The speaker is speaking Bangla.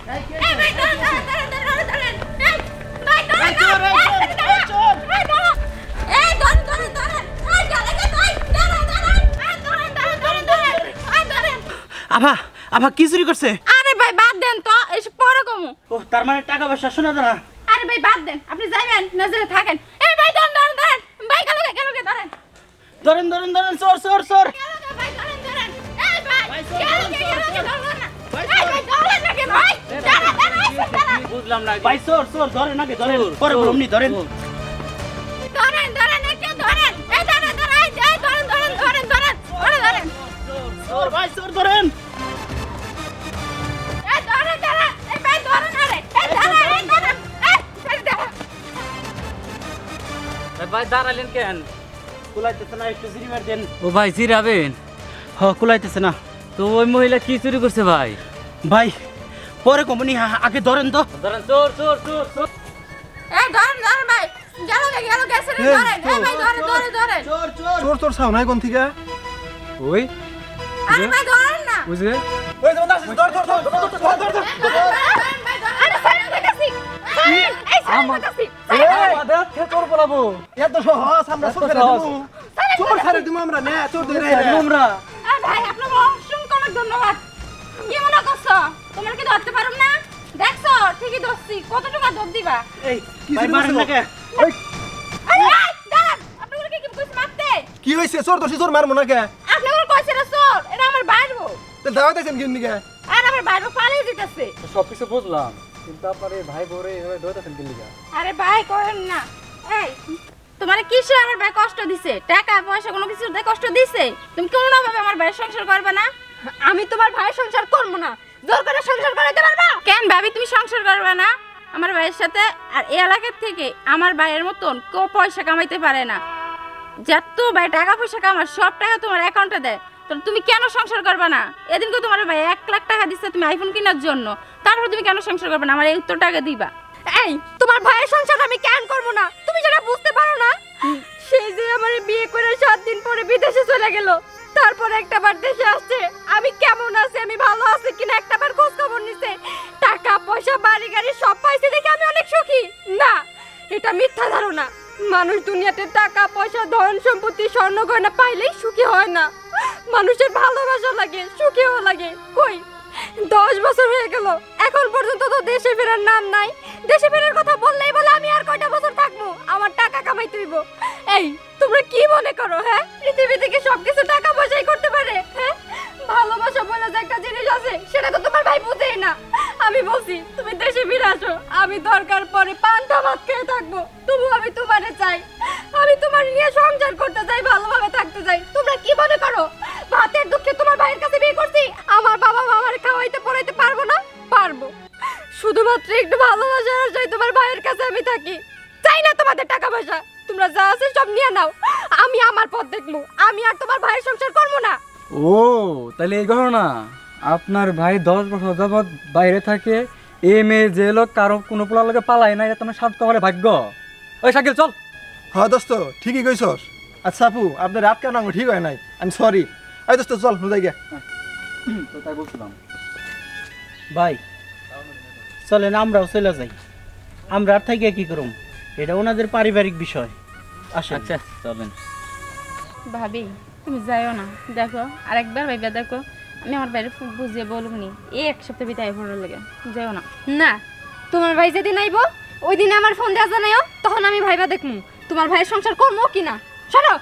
আভা আভা কি চুরি করছে? আরে ভাই বাদ দেন তো, এসব পরে কমু। ও তার মানে টাকা পয়সা শোনা না? আরে ভাই বাদ দেন, আপনি যাবেন নজরে থাকেন। এই ভাই ধরেন ধরেন ধরেন, ভাই গেল ধরেন ধরেন ধরেন ধরেন, চোর চোর চোর। ভাই ধরেন ধরেন, এই ভাই গেল ধরেন না। ভাই ধরেন নাকি ভাই? দাঁড়া বুঝলাম না ভাই, চোর চোর ধরেন নাকি? ধরেন পরে বলুমনি, ধরেন ধরেন ধরেন একটু ধরেন। এই ধরেন ধরেন, এই ধরেন ধরেন ধরেন ধরেন ধরেন চোর ভাই, চোর ধরেন। এই ধরেন ধরেন, এই ভাই ধরেন। আরে এই ধরেন এই ধরেন, এই ধরেন। ভাই দাঁড়ালেন কেন? কুলাইতেছে না, একটু জিরিমার দেন। ও ভাই জিরাবেন? হ কুলাইতেছে না তো ওই মহিলা কি চুরি করছে ভাই? ভাই পরে কমনি, আগে ধরেন তো। ধরেন চোর চোর চোর চোর। এই ধরেন ধরেন ভাই, গেল গেছে রে, ধরেন। এই ভাই ধরেন ধরেন ধরেন। চোর চোর চোর তোর সাউ নাই কোন থেকে? ওই আরে ভাই ধরেন না। বুঝে ওই ধর ধর ধর ধর ধর। আরে সাইড দেখাছি। এই সাইড দেখাছি। মাদাত কে চোর বলাবো? এত সহজ আমরা চোর ধরে দেবো? চোর ছাড়ে দিমু আমরা না, চোর ধরে আমরা আরে ভাই আপনাকে অসংখ্য অনেক ধন্যবাদ। কি মনে করছো? তোমার কি ধরতে পারুম না? দেখছো ঠিকই ধরছি। কত টাকা ধর দিবা? এই ভাই মারেন না কে? ওই আরে দাঁড়ান, আপনাদের কি কইছ মারতে? কি হইছে? চোর দোষী চোর মারমু না কে? আপনাদের কইছে না চোর, এটা আমার বাইরবো। তে দাওয়াত আছেন কিন দিকে? আর আমার বাইরবো পালিয়ে যেতেছে। সবকিছু বুঝলাম, কিন্তু আপনার এই ভাই বউরে এভাবে দৌড়াতেছেন কিন দিকে? আরে ভাই করেন না। এই তোমার কিসে আমার ভাই কষ্ট দিছে? টাকা পয়সা কোনো কিছু দিয়ে কষ্ট দিছে? তুমি কোনো ভাবে আমার ভাইয়ের সংসার করবে না? আমি তোমার ভাইয়ের সংসার করব না। জোর করে সংসার করাইতে পারবা? কেন ভাবি তুমি সংসার করবে না আমার ভাইয়ের সাথে? আর এই এলাকার থেকে আমার ভাইয়ের মতন কেউ পয়সা কামাইতে পারে না। যত ভাই টাকা পয়সা কামায় সব টাকা তোমার অ্যাকাউন্টে দেয়। তো তুমি কেন সংসার করবে না? এদিনকে তোমার ভাই 1 লাখ টাকা দিচ্ছে তুমি আইফোন কেনার জন্য, তারপর তুমি কেন সংসার করবে না? আমার এই উত্তর টাকা দিবা। এই তোমার ভাইয়ের সংসার আমি কেন করব না? তুমি যেটা বুঝতে পারো না, সেই যে আমারে বিয়ে করে 7 দিন পরে বিদেশে চলে গেল, তারপর একটাবার দেশে আসছে, আমি কেমন আছি, আমি ভালো আছি কিনা একটাবার খোঁজ খবর নিছে, টাকা পয়সা বাড়ি গাড়ি সব পাইছে দেখে আমি অনেক সুখী। না, এটা মিথ্যা ধারণা। মানুষ দুনিয়াতে টাকা পয়সা ধন সম্পত্তি স্বর্ণ গয়না পাইলেই সুখী হয় না। মানুষের ভালোবাসা লাগে, সুখীও লাগে। কই 10 বছর হয়ে গেল, এখন পর্যন্ত তো দেশে ফেরার নাম নাই। দেশে ফেরার কথা বললেই বলে আমি আর কয়টা বছর থাকবো, আমার টাকা কামাইতে হইব। এই তোমরা কি মনে করো? হ্যাঁ, পৃথিবী থেকে সবকিছু টাকা পয়সাই করতে পারে? হ্যাঁ, ভালোবাসা বলে যে একটা জিনিস আছে সেটা তো তোমার ভাই বুঝেই না। আমি বলছি তুমি দেশে ফিরে আসো, আমি দরকার পরে পান্তা ভাত খেয়ে থাকবো, তবু আমি তোমারে চাই। আমি তোমার নিয়ে সংসার করতে চাই, ভালোভাবে থাকতে চাই। তোমরা কি মনে করো ভাতের দুঃখে তোমার ভাইয়ের কাছে বিয়ে করছি? আমার বাবা মামার খাওয়াইতে পড়াইতে পারবো না? পারবো। শুধুমাত্র একটু ভালোবাসার আশায় তোমার ভাইয়ের কাছে আমি থাকি। চাই না তোমাদের টাকা পয়সা, তোমরা যা আছে সব নিয়ে নাও, আমি আমার পথ দেখবো। আমি আর তোমার ভাইয়ের সংসার করবো না। ও তাহলে এই ঘটনা। আপনার ভাই 10 বছর যাবৎ বাইরে থাকে, যে লোক কারো কোনো পোলার লগে পালায় না, এটা তোমার সাত কবরে ভাগ্য। ওই শাকিল চল। হ্যাঁ দোস্ত ঠিকই কইছস। আচ্ছা আপু, আপনার রাত কেন ঠিক হয় নাই, আমি সরি। এই দোস্ত চল নুজাই গে। তো তাই বলছিলাম ভাই চলেন আমরাও চলে যাই। আমরা আর থেকে কি করুম, এটা ওনাদের পারিবারিক বিষয়। আসেন। আচ্ছা চলেন। ভাবি তুমি যাইও না, দেখো আরেকবার ভাইবা দেখো, আমি আমার বাইরে বুঝিয়ে বলবনি এই 1 সপ্তাহ বিদায় ভরার লাগে। যাইও না। না, তোমার ভাই যেদিন আইব ওই দিন আমার ফোন দেওয়া জানাইও, তখন আমি ভাইবা দেখমু তোমার ভাইয়ের সংসার করবো কিনা। সরো।